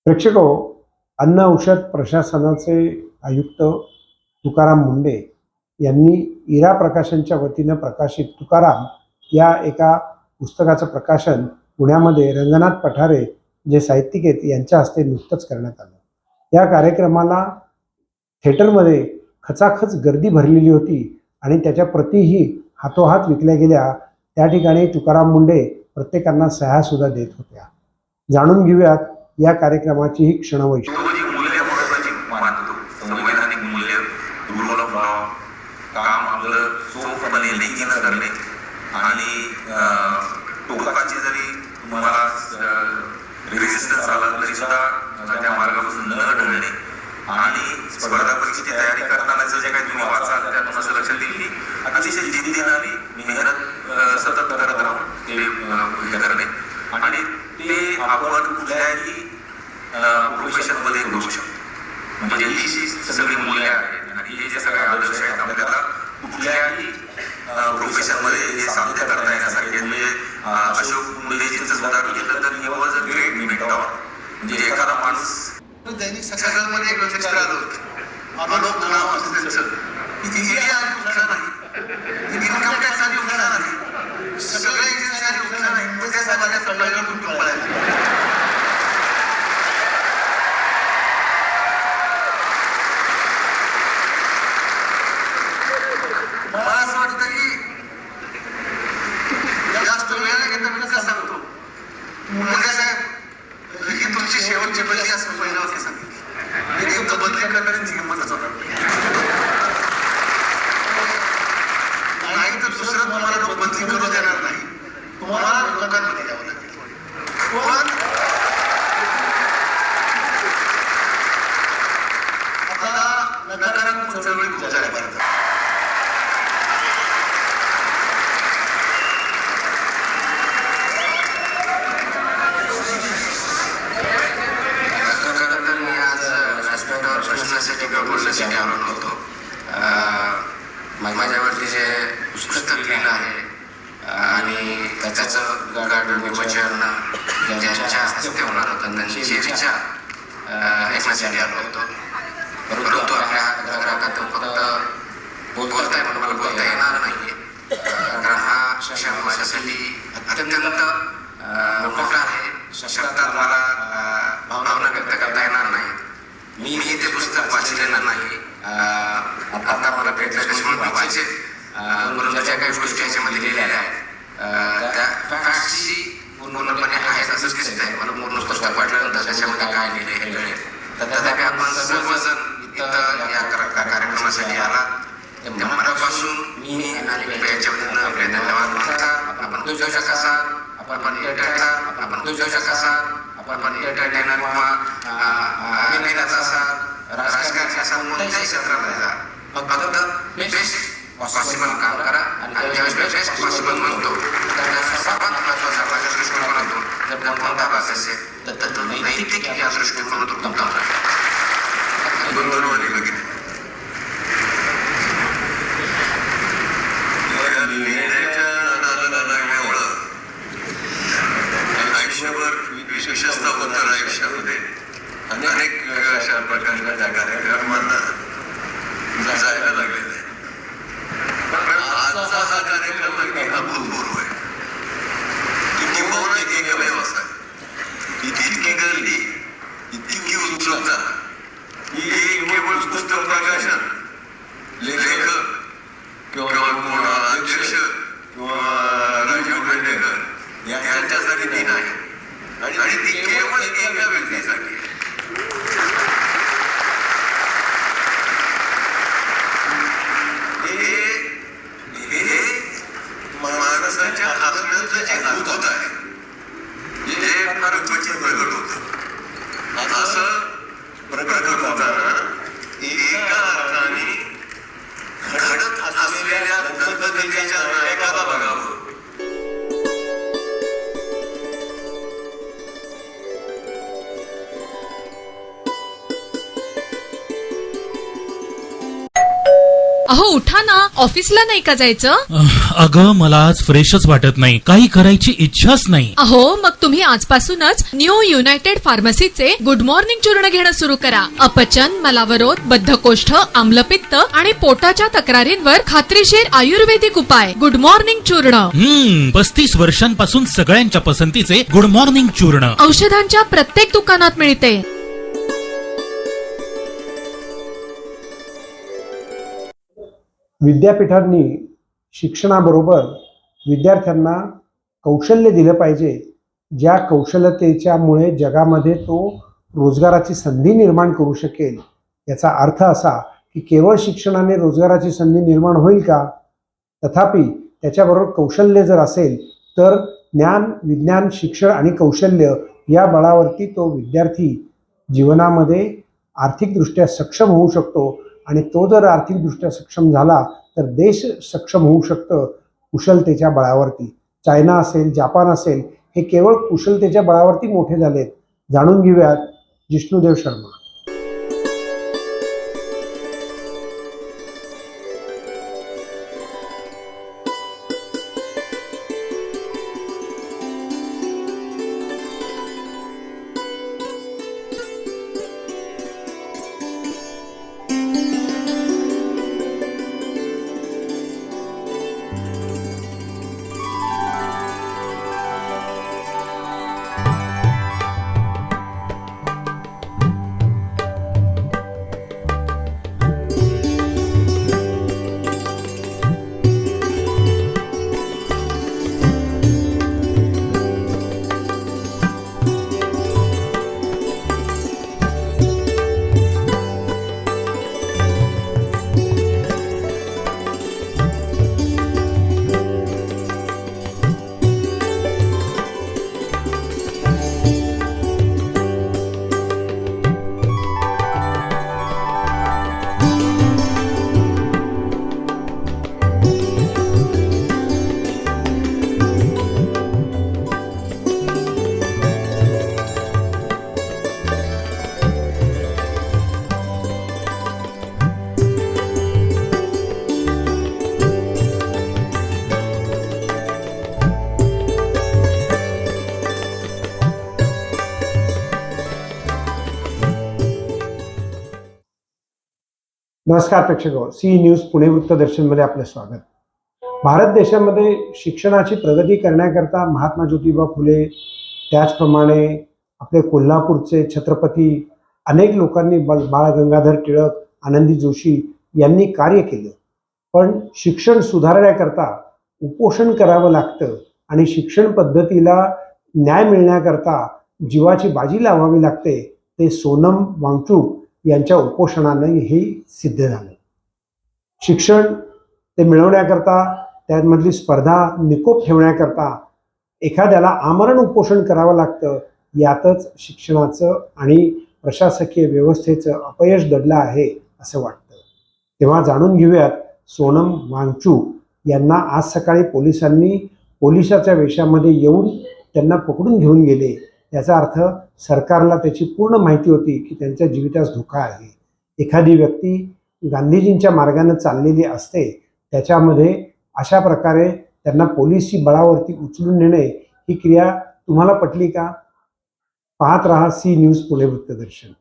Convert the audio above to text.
प्रेक्षको, अन्न औषध प्रशासनाचे आयुक्त तुकाराम मुंडे यांनी इरा प्रकाशनच्या वतीनं प्रकाशित तुकाराम या एका पुस्तकाचं प्रकाशन पुण्यामध्ये रंगनाथ पठारे जे साहित्यिक आहेत यांच्या हस्ते नुकतंच करण्यात आलं। या कार्यक्रमाला थिएटरमध्ये खचाखच गर्दी भरलेली होती आणि त्याच्या प्रतीही हातोहात विकल्या गेल्या। त्या ठिकाणी तुकाराम मुंडे प्रत्येकांना सह्या सुद्धा देत होत्या। जाणून घेऊयात या कार्यक्रमाची ही क्षणवैशिष्ट्ये। संवैधानिक मूल्य, रूल ऑफ लॉ, काम आपलं चोखपणे लेखी न करणे आणि टोकाची जरी तुम्हाला रेजिस्टन्स आला तरी सुद्धा त्या मार्गापासून न ढळणे आणि स्पर्धा परीक्षेची तयारी करताना जे काही तुम्ही वाचाल त्यातून असं लक्षात येईल की अतिशय जिद्दीने आणि मेहनत सतत करत राहून ते करणे आणि ते आपण कुठल्याही प्रोफेशनमध्ये करू शकतो। म्हणजे ही सगळी मूल्य आहेत आणि हे जे सगळे आदर्श आहेत आपल्याला कुठल्याही प्रोफेशनमध्ये हे साध्य करता येण्यासारखे। म्हणजे अशोक मुंडेजींचं उदाहरण घेतलं तर he was a great mentor. म्हणजे एखादा माणूस दैनिक सकाळमध्ये एक चित्र आलं होतं, अलोक नाव असं त्यांचं, की आधी उठला नाही, इन्कम टॅक्स आधी उठला नाही, सगळ्या एजन्सी आधी उठला नाही, मग त्या सगळ्या सगळ्या कुठून पळायला। मला असं वाटतं की जास्त वेळ नाही घेता मी कसं सांगतो, मुंडे साहेब ही तुमची शेवटची बदली असं पहिलं वाक्य सांगितलं। एक तर बदली करण्याची हिंमतच होता, नाही तर दुसरं तुम्हाला लोक बदली करू देणार नाही, तुम्हाला लोकांमध्ये द्यावं लागेल। पण आता नकारात्मक चळवळी खूप झाल्या भारतात। बोलण्यासाठी आलो नव्हतो। माझ्यावरती जे पुस्तक लिहिलं आहे आणि त्याचं गार्डन विमोचन ज्यांच्या हस्ते होणार होतं त्यांचे विचार ऐकण्यासाठी आलो होतो। परंतु आपल्या घरात फक्त बोलताय म्हणून मला बोलता येणार नाहीये, कारण हा क्षण माझ्यासाठी अत्यंत मोठा आहे। शब्दात मला भावना व्यक्त करता येणार नाही। मी ते पुस्तक वाचलेलं नाही, आता मला भेटलं त्याच्यामुळे वाचायचे, परंतु ज्या काही गोष्टी याच्यामध्ये लिहिलेल्या आहेत त्या फॅक्टशी पूर्णपणे आहेत असंच दिसत आहे। मला पूर्ण पुस्तक वाटल्यानंतर त्याच्यामध्ये काय लिहिले हे कळेल। तथापि आपण सर्वजण इथं या कार्यक्रमासाठी आला, त्या मनापासून मी आणि याच्या वतीनं आपले धन्यवाद मानतात। आपण उद्योजक असाल, आपण एंटरटेनर, आपण उद्योजक असाल, आपण एंटरटेनर किंवा अभिनेता असाल, राजकारणी असाल, कोणत्याही क्षेत्रात जा, फक्त बेस्ट पॉसिबल काम करा आणि ज्यावेळेस बेस्ट पॉसिबल म्हणतो त्यावेळेस सर्वात महत्त्वाचा माझ्या दृष्टिकोनातून जर कोणता भाग असेल तर तो नैतिक या दृष्टिकोनातून उत्तम राहील। बंधन आणि भगिनी, आयुष्यभर विशेषतः उत्तर आयुष्यामध्ये अनेक अशा प्रकारच्या कार्यक्रमांना जायला लागलेलं आहे, पण आजचा हा कार्यक्रम अगदी अभूतपूर्व आहे। किंबहुना एकमेव असा आहे, इतकी गर्दी, इतकी उत्सुकता, ही केवळ पुस्तक प्रकाशन, लेखक किंवा कोण अध्यक्ष किंवा राजीव पेडणेकर यांच्यासाठी ती नाही, आणि ती केवळ एका व्यक्तीसाठी। हे माणसाच्या हसण्याचं जे अद्भुत आहे, जे फार क्वचित प्रगट होतं, असं प्रगट होताना एका अर्थाने घडत असलेल्या दंतकथेच्या नायकाला बघावं। अहो उठा ना, ऑफिसला नाही का जायचं? अगं मला आज फ्रेशच वाटत नाही, काही करायची इच्छाच नाही. अहो मग तुम्ही आजपासूनच न्यू युनायटेड फार्मसीचे गुड मॉर्निंग चूर्ण घेणं सुरू करा. अपचन, मलावरोध, बद्धकोष्ठ, आम्लपित्त आणि पोटाच्या तक्रारींवर खात्रीशीर आयुर्वेदिक उपाय. गुड मॉर्निंग चूर्ण. 35 वर्षांपासून सगळ्यांच्या पसंतीचे गुड मॉर्निंग चूर्ण औषधांच्या प्रत्येक दुकानात मिळते. विद्यापीठांनी शिक्षणाबरोबर विद्यार्थ्यांना कौशल्य दिलं पाहिजे, ज्या कौशल्यतेच्यामुळे जगामध्ये तो रोजगाराची संधी निर्माण करू शकेल. याचा अर्थ असा की केवळ शिक्षणाने रोजगाराची संधी निर्माण होईल का? तथापि त्याच्याबरोबर कौशल्य जर असेल तर ज्ञान, विज्ञान, शिक्षण आणि कौशल्य या बळावरती तो विद्यार्थी जीवनामध्ये आर्थिकदृष्ट्या सक्षम होऊ शकतो आणि तो जर आर्थिकदृष्ट्या सक्षम झाला तर देश सक्षम होऊ शकतं कुशलतेच्या बळावरती. चायना असेल, जापान असेल, हे केवळ कुशलतेच्या बळावरती मोठे झालेत. जाणून घेऊयात जिष्णुदेव शर्मा. नमस्कार प्रेक्षक, सी न्यूज पुणे वृत्तदर्शनमध्ये आपलं स्वागत. भारत देशामध्ये शिक्षणाची प्रगती करण्याकरता महात्मा ज्योतिबा फुले, त्याचप्रमाणे आपले कोल्हापूरचे छत्रपती, अनेक लोकांनी बाळ गंगाधर टिळक, आनंदी जोशी यांनी कार्य केलं. पण शिक्षण सुधारण्याकरता उपोषण करावं लागतं आणि शिक्षण पद्धतीला न्याय मिळण्याकरता जीवाची बाजी लावावी लागते. ते सोनम वांगचुक यांच्या उपोषणानं हे सिद्ध झालं. शिक्षण ते मिळवण्याकरता, त्यामधली स्पर्धा निकोप ठेवण्याकरता एखाद्याला आमरण उपोषण करावं लागतं. यातच शिक्षणाचं आणि प्रशासकीय व्यवस्थेचं अपयश दडलं आहे असं वाटतं. तेव्हा जाणून घेऊयात सोनम वांगचुक यांना आज सकाळी पोलिसांनी पोलिसाच्या वेशामध्ये येऊन त्यांना पकडून घेऊन गेले. याचा अर्थ सरकारला त्याची पूर्ण माहिती होती की त्यांच्या जीवितास धोका आहे. एखादी व्यक्ती गांधीजींच्या मार्गाने चाललेली असते, त्याच्यामध्ये अशा प्रकारे त्यांना पोलिसी बळावरती उचलून नेणे ही क्रिया तुम्हाला पटली का? पाहत रहा सी न्यूज पुणे वृत्तदर्शन.